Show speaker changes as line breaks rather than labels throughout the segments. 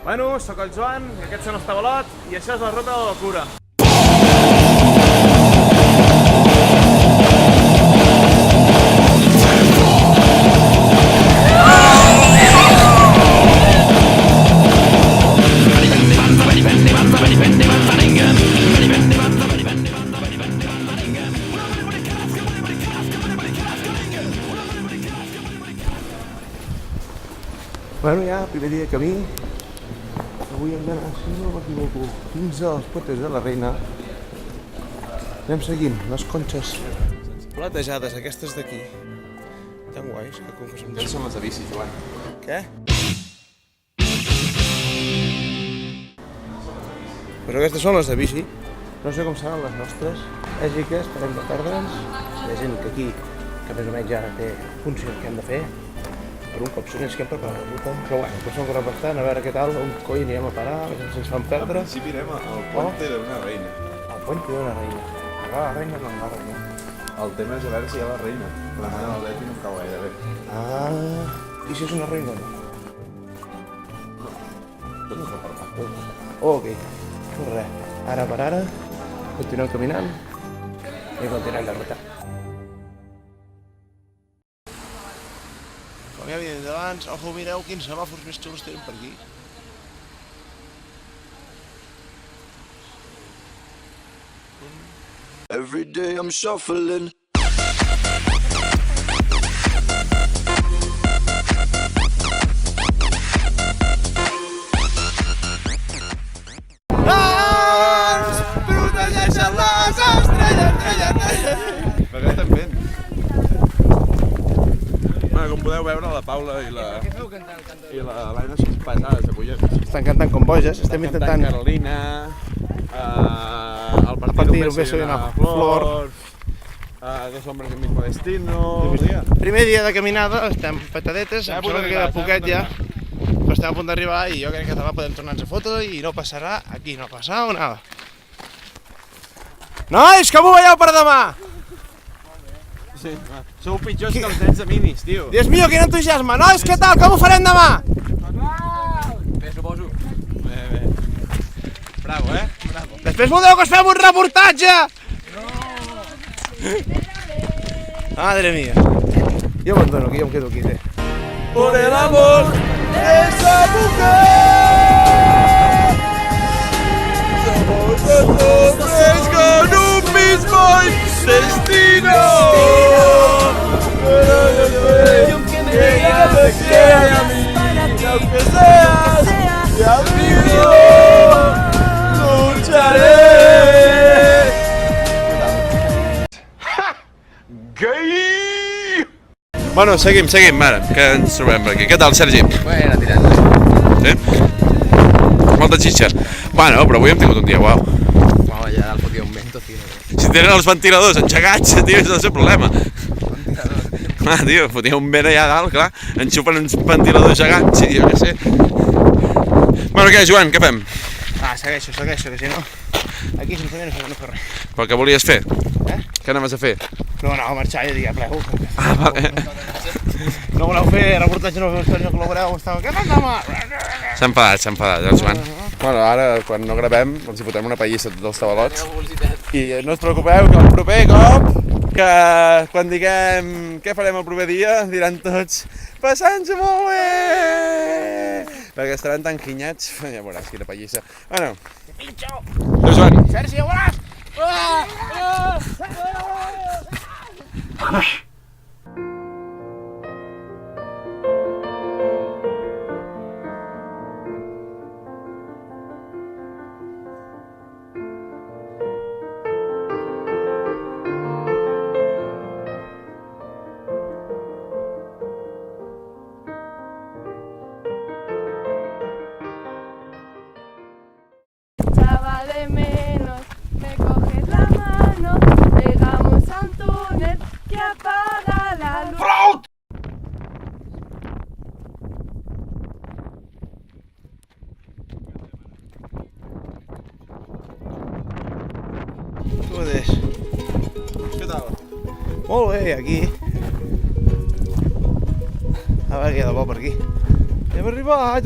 Bueno, sóc el Joan, aquest són els Tabalot i això és la Ruta de la Locura. Bueno, ja, primer dia de camí. Avui hem d'anar, si no m'equivoco, fins a les Potes de la Reina. Anem seguint les conxes platejades, aquestes d'aquí. Tan guais, que com que som...
Aquestes són les de bici, Joan.
Què? Pues aquestes són les de bici. No sé com seran les nostres. Ègiques, esperem de perdre'ns. Hi ha gent que aquí, que més o menys ja té funció que hem de fer. Per un cop s'uneix que hem preparat la ruta. Però bueno, pues som bastant, a veure què tal, on coi anirem a parar, a veure si ens fan perdre.
Al principi irem al Puente d'una Reina.
Al Puente d'una Reina. Acá la reina no la reina.
El tema és a veure si hi ha la reina. La mare del Leti no em cau gaire bé.
Ah, i si és una reina o no?
Tot no per part.
Ok, pues res. Ara per ara, continuem caminant i continuem la ruta. Com ja havia dit abans, ojo, mireu quins semàfors més xulos tenim per aquí.
Every day I'm shuffling.
Protegeixen les estrelles.
Per què estem fent? Bueno, com podeu veure, la Paula i l'Helena són pesades de collons.
Estan cantant com boges, estem intentant...
Carolina, el partido un beso y una flor, dos hombres del mismo destino...
Primer dia de caminada, estem petadetes, em sembla que queda poquet ja, però estem a punt d'arribar i jo crec que demà podem tornar-nos a foto i no passarà, aquí no ha passat nada. Nois, com ho veieu per demà?
Sí, sou pitjors que els nens de minis, tio.
Dios mío, quin entusiasme! Nois, què tal? Com ho farem demà?
Bé, suposo. Bé. Bravo, Bravo.
Després voldreu que us fem un reportatge? No! Madre mía. Jo abandono aquí, jo em quedo aquí, Por el amor de esa mujer somos dos hombres con un mismo destino. Que ella me quiera y a mí, aunque seas mi amigo, lucharé.
Gay! Bueno, seguim, ara, que ens trobem per aquí. Què tal, Sergi?
Bueno, tirant.
Sí? Molta xitxa. Bueno, però avui hem tingut un dia guau.
Vamos, ya al fotia un vento, tío.
Si tenen els ventiladors engegats, tio, és el seu problema. Clar, tio, fotia un vent allà dalt, clar, enxupen uns ventiladors gegants, i jo què sé. Bueno, què, Joan, què fem?
Segueixo, que si no... Aquí sense mi no fer res.
Però què volies fer? Què anaves a fer?
No, a marxar, jo diria, plego.
Vale.
No voleu fer reportatge, no col·laboreu, què fem demà?
S'ha enfadat, el Joan. Bueno, ara, quan no gravem, els hi fotem una pallissa dels Tabalots. I no us preocupeu, que el proper cop, que quan diguem què farem el proper dia, diran tots passant-se molt bé! Perquè estaran tan quinyats, ja veuràs quina pallissa. Bueno, adéu, Joan.
Sergi, ja veuràs!
De menos, me coges la mano, llegamos a un túnel que apaga la luz.
Fraud!
Joder.
Què tal?
Molt bé, aquí. A veure què hi ha de bo per aquí. Hem arribat,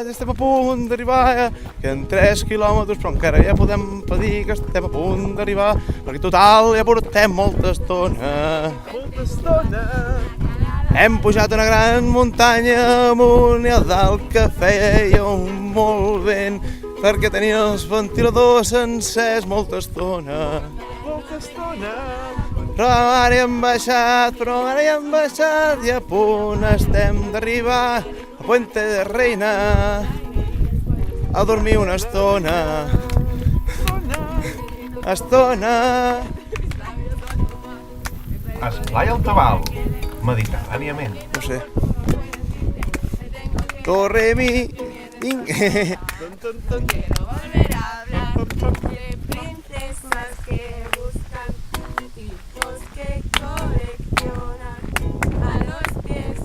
estem a punt d'arribar, queden 3 quilòmetres, però encara ja podem dir que estem a punt d'arribar, perquè total ja portem molta estona. Hem pujat una gran muntanya amunt i a dalt que feia un molt vent, perquè tenia els ventiladors encès molta estona. Però ara hi hem baixat i a punt estem d'arribar a Puente de Reina a dormir una estona.
Esplai al Tabal, mediterràniament.
No sé. Torre mi.
Quiero volver a hablar de princesas que buscan tipos que coleccionan a los pies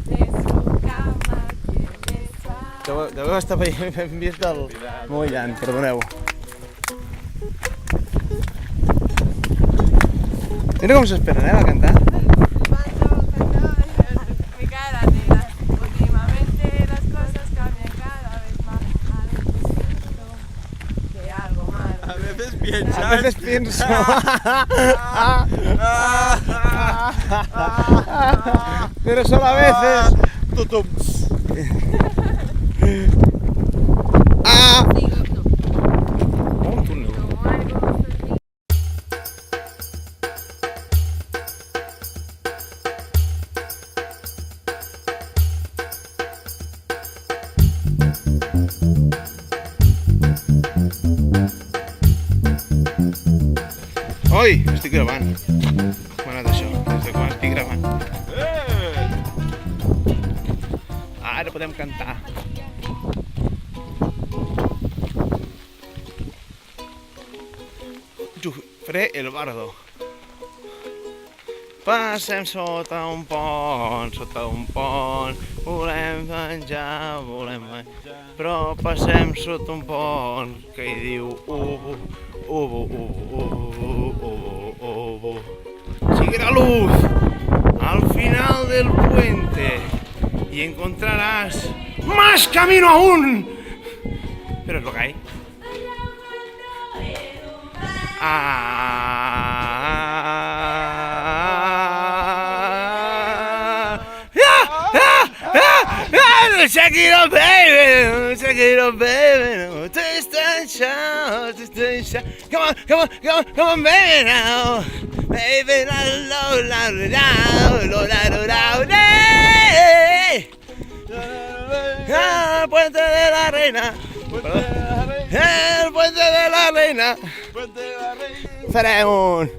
de su cama.
Deu estar ben vist del Moillant, perdoneu. Mira com s'esperen, a cantar.
Mi cara negra, últimamente las cosas cambian cada vez más. De algo malo.
A veces pienso. Pero solo a veces. Un túnel. Oi, estic gravant. M'ha anat això, des de quan estic gravant. Ara podem cantar. Jo faré el bardo. Passem sota un pont, volem menjar, però passem sota un pont que hi diu ubu. Sigue la luz al final del puente y encontrarás más camino aún. Pero es lo que hay. Check it out, baby. Check it out, baby. Twist and shout, twist and shout. Come on, baby now. Baby, la la la la la la la. El puente de la reina. El puente de la reina. Farem un.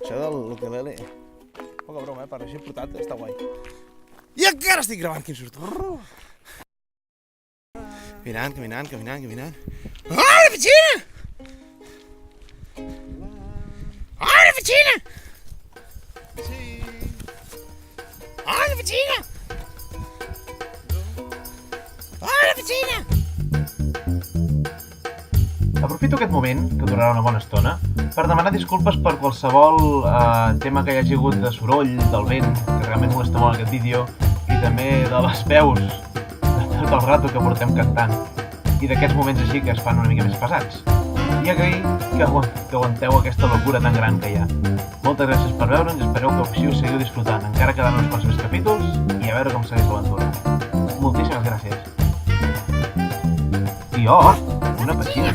Això del ukelele. Poca broma, per així portat està guai. I encara estic gravant, quin surto. Caminant. Oh, la piscina! Oh, la piscina! Oh, la piscina! Oh, la piscina!
Aprofito aquest moment, que durarà una bona estona, per demanar disculpes per qualsevol tema que hi hagi hagut de soroll, del vent, que realment molesta molt aquest vídeo, i també de les veus de tot el rato que portem cantant, i d'aquests moments així que es fan una mica més pesats. I agrair que aguanteu aquesta locura tan gran que hi ha. Moltes gràcies per veure'ns i espereu que així us seguiu disfrutant. Encara queden uns quants més capítols i a veure com segueix l'aventura. Moltíssimes gràcies. I una petxina.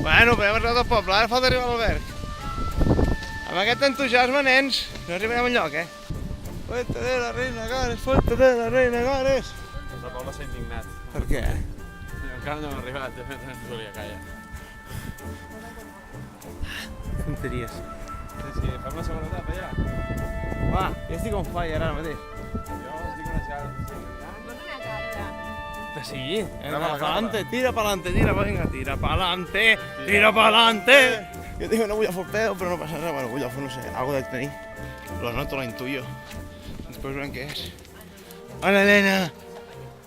Bueno, però hem arribat al poble, ara falta arribar a l'alberg. Amb aquest entusiasme, nens, no arribarem enlloc, eh? Fuente de la Reina Gares, Fuente de la Reina Gares.
La Paula s'ha indignat.
Per què?
Encara no hem arribat, de fet ens volia callar.
Tonteries.
Sí, fem la segona etapa ja.
Va, jo estic on fire ara mateix.
Jo estic unes ganes.
Que sí, pa'lante, tira pa'lante, tira, venga, tira pa'lante, tira pa'lante. Yo tengo una bulla por pedo, pero no pasa nada, bueno, bulla por no sé, algo de tener. Lo noto, lo intuyo. Después verán qué es. Hola, Elena.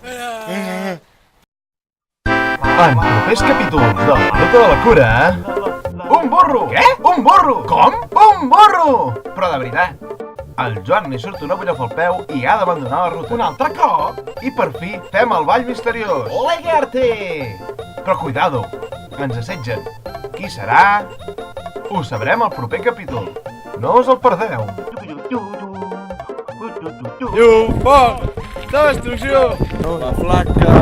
Hola.
En propers capítols de la Ruta de la Cura... Un burro! Què? Un burro! Com? Un burro! Però de veritat, al Joan li surt una bulla pel peu i ha d'abandonar la ruta. Un altre cop? I per fi fem el ball misteriós. Olegarte! Però cuidado, ens assetgen. Qui serà? Ho sabrem al proper capítol. No us el perdeu.
Llum, foc, destrucció.
La flaca!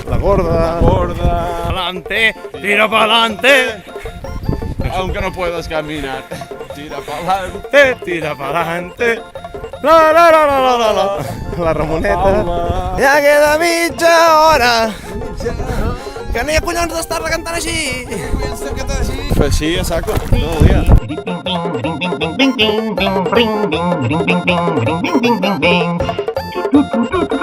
La gorda.
Gorda!
Pa'lante, tira pa'lante.
Aunque no puedas caminar. Tira pa'lante.
Tira pa'lante. La la la la la la la. La Ramoneta. Ja queda mitja hora. Que no hi ha collons d'estar-la cantant així.
Pues sí, a saco. Todo el día.
Bing, bing, bing, bing, bing, bing, bing, bing, bing, bing, bing, bing, bing, bing, bing, bing.